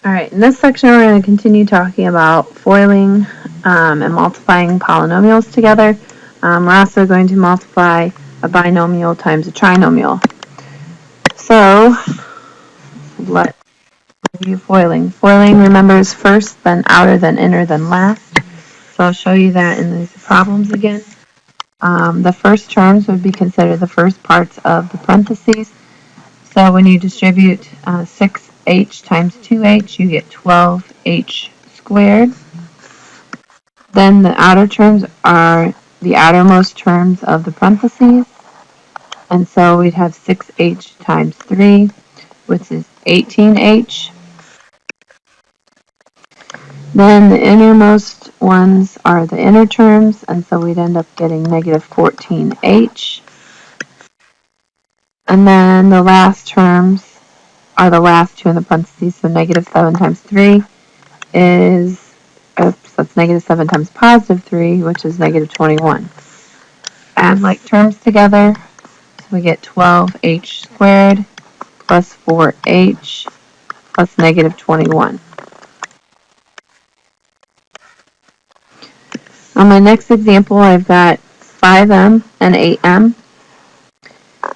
Alright, in this section we're going to continue talking about foiling and multiplying polynomials together. We're also going to multiply a binomial times a trinomial. So, let's review foiling. Foiling, remember, is first, then outer, then inner, then last. So I'll show you that in these problems again. The first terms would be considered the first parts of the parentheses. So when you distribute 6h times 2h, you get 12h squared. Then the outer terms are the outermost terms of the parentheses. And so we'd have 6h times 3, which is 18h. Then the innermost ones are the inner terms, and so we'd end up getting negative 14h. And then the last terms are the last two in the parentheses, so negative 7 times 3 is, that's negative 7 times positive 3, which is negative 21. Add like terms together, so we get 12h squared plus 4h plus negative 21. On my next example, I've got 5m and 8m,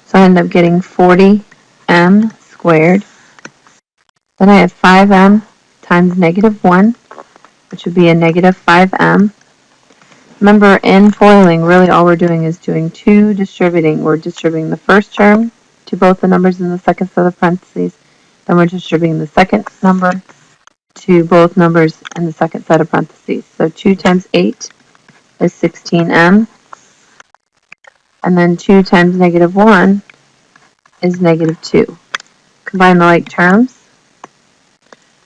so I end up getting 40m squared. Then I have 5m times negative 1, which would be a negative 5m. Remember, in foiling, really all we're doing is doing two distributing. We're distributing the first term to both the numbers in the second set of parentheses. Then we're distributing the second number to both numbers in the second set of parentheses. So 2 times 8 is 16m. And then 2 times negative 1 is negative 2. Combine the like terms.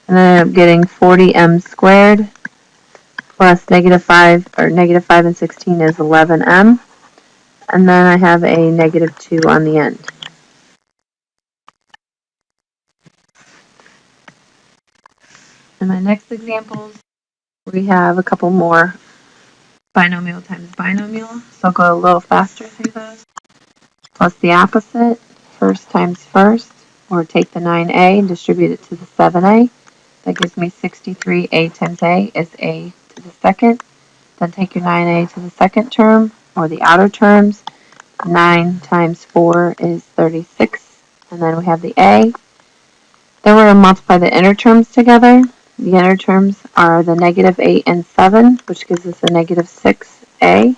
And then I end up getting 40m squared plus negative 5, or negative 5 and 16 is 11m. And then I have a negative 2 on the end. In my next examples, we have a couple more binomial times binomial. So I'll go a little faster through those. Plus the opposite, first times first, or take the 9a and distribute it to the 7a. That gives me 63a times a is a to the second. Then take your 9a to the second term, or the outer terms. 9 times 4 is 36, and then we have the a. Then we're going to multiply the inner terms together. The inner terms are the negative 8 and 7, which gives us a negative 6a.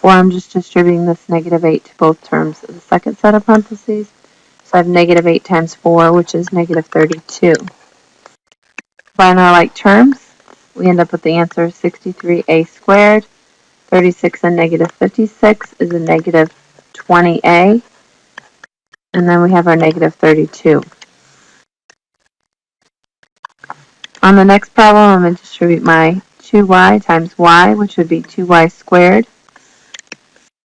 Or I'm just distributing this negative 8 to both terms of the second set of parentheses. So I have negative 8 times 4, which is negative 32. Combine our like terms, we end up with the answer of 63a squared. 36 and negative 56 is a negative 20a. And then we have our negative 32. On the next problem, I'm going to distribute my 2y times y, which would be 2y squared.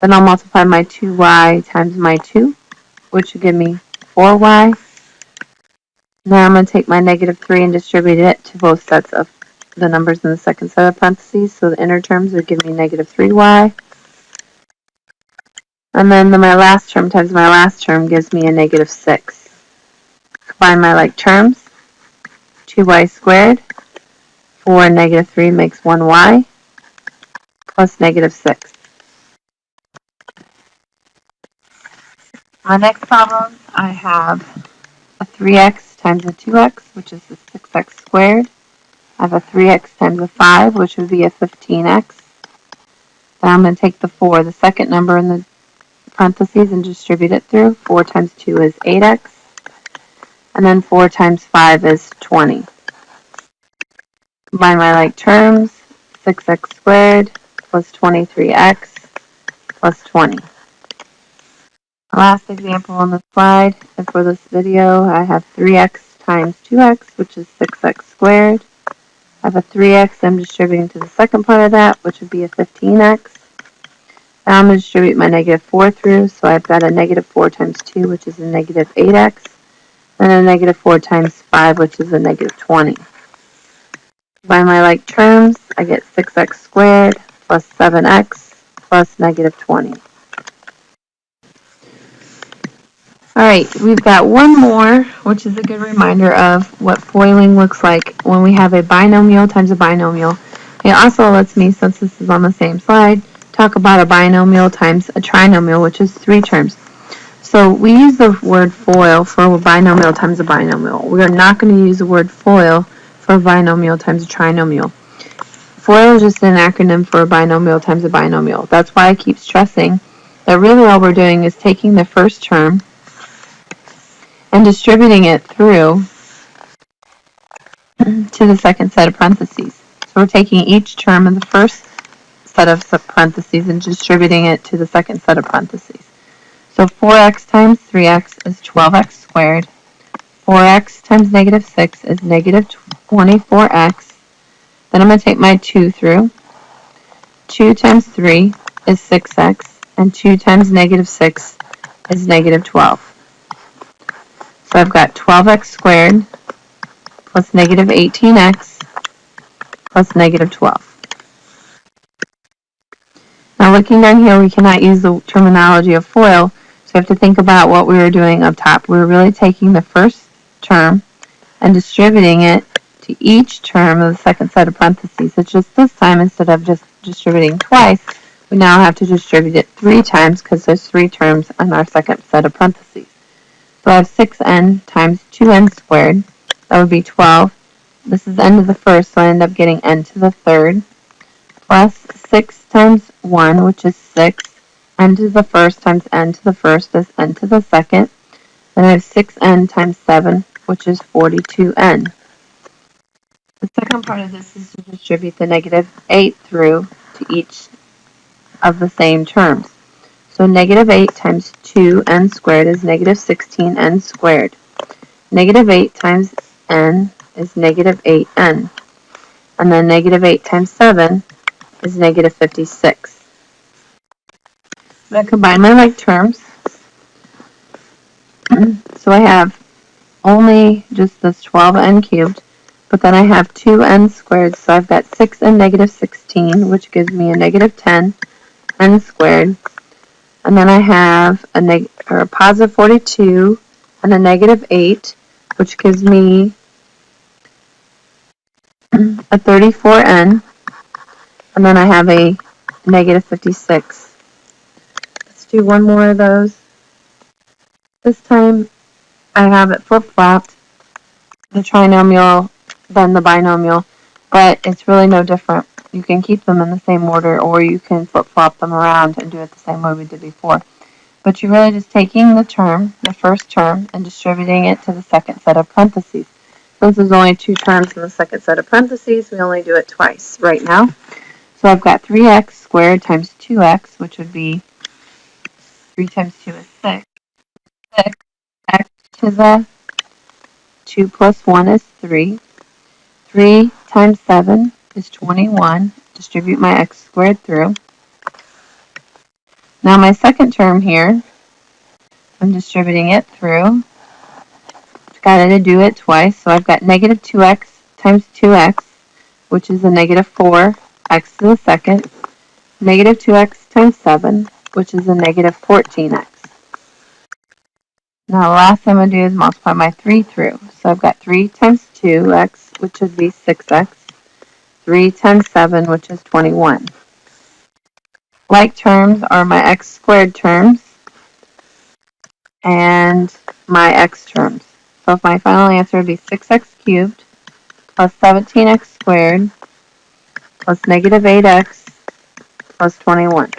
Then I'll multiply my 2y times my 2, which would give me 4y. Now I'm going to take my negative 3 and distribute it to both sets of the numbers in the second set of parentheses. So the inner terms would give me negative 3y. And then my last term times my last term gives me a negative 6. Combine my like terms. 2y squared. 4 and negative 3 makes 1y. Plus negative 6. My next problem, I have a 3x times a 2x, which is a 6x squared. I have a 3x times a 5, which would be a 15x. Then I'm going to take the 4, the second number in the parentheses, and distribute it through. 4 times 2 is 8x. And then 4 times 5 is 20. Combine my like terms, 6x squared plus 23x plus 20. The last example on the slide for this video, I have 3x times 2x, which is 6x squared. I have a 3x I'm distributing to the second part of that, which would be a 15x. Now I'm going to distribute my negative 4 through, so I've got a negative 4 times 2, which is a negative 8x, and a negative 4 times 5, which is a negative 20. By my like terms, I get 6x squared plus 7x plus negative 20. Alright, we've got one more, which is a good reminder of what foiling looks like when we have a binomial times a binomial. It also lets me, since this is on the same slide, talk about a binomial times a trinomial, which is 3 terms. So we use the word FOIL for a binomial times a binomial. We are not going to use the word FOIL for a binomial times a trinomial. FOIL is just an acronym for a binomial times a binomial. That's why I keep stressing that really all we're doing is taking the first term and distributing it through to the second set of parentheses. So we're taking each term in the first set of parentheses and distributing it to the second set of parentheses. So 4x times 3x is 12x squared. 4x times negative 6 is negative 24x. Then I'm going to take my 2 through. 2 times 3 is 6x. And 2 times negative 6 is negative 12. So I've got 12x squared plus negative 18x plus negative 12. Now looking down here, we cannot use the terminology of FOIL, so we have to think about what we were doing up top. We were really taking the first term and distributing it to each term of the second set of parentheses. It's just this time, instead of just distributing twice, we now have to distribute it 3 times because there's 3 terms on our second set of parentheses. So I have 6n times 2n squared. That would be 12. This is n to the first, so I end up getting n to the third. Plus 6 times 1, which is 6. N to the first times n to the first is n to the second. Then I have 6n times 7, which is 42n. The second part of this is to distribute the negative 8 through to each of the same terms. So negative 8 times 2n squared is negative 16n squared. Negative 8 times n is negative 8n. And then negative 8 times 7 is negative 56. I'm going to combine my like terms. So I have only just this 12n cubed, but then I have 2n squared, so I've got 6n negative 16, which gives me a negative 10n squared. And then I have a positive 42 and a negative 8, which gives me a 34n. And then I have a negative 56. Let's do one more of those. This time I have it flip-flopped, the trinomial than the binomial, but it's really no different. You can keep them in the same order, or you can flip-flop them around and do it the same way we did before. But you're really just taking the term, the first term, and distributing it to the second set of parentheses. Since there's only 2 terms in the second set of parentheses, we only do it twice right now. So I've got 3x squared times 2x, which would be 3 times 2 is 6. 6x to the 2 plus 1 is 3. 3 times 7 is 21. Distribute my x squared through. Now my second term here, I'm distributing it through. Got to do it twice, so I've got negative 2x times 2x, which is a negative 4, x to the second. Negative 2x times 7, which is a negative 14x. Now the last thing I'm going to do is multiply my 3 through. So I've got 3 times 2x, which would be 6x. 3 times 7, which is 21. Like terms are my x squared terms and my x terms. So my final answer would be 6x cubed plus 17x squared plus negative 8x plus 21.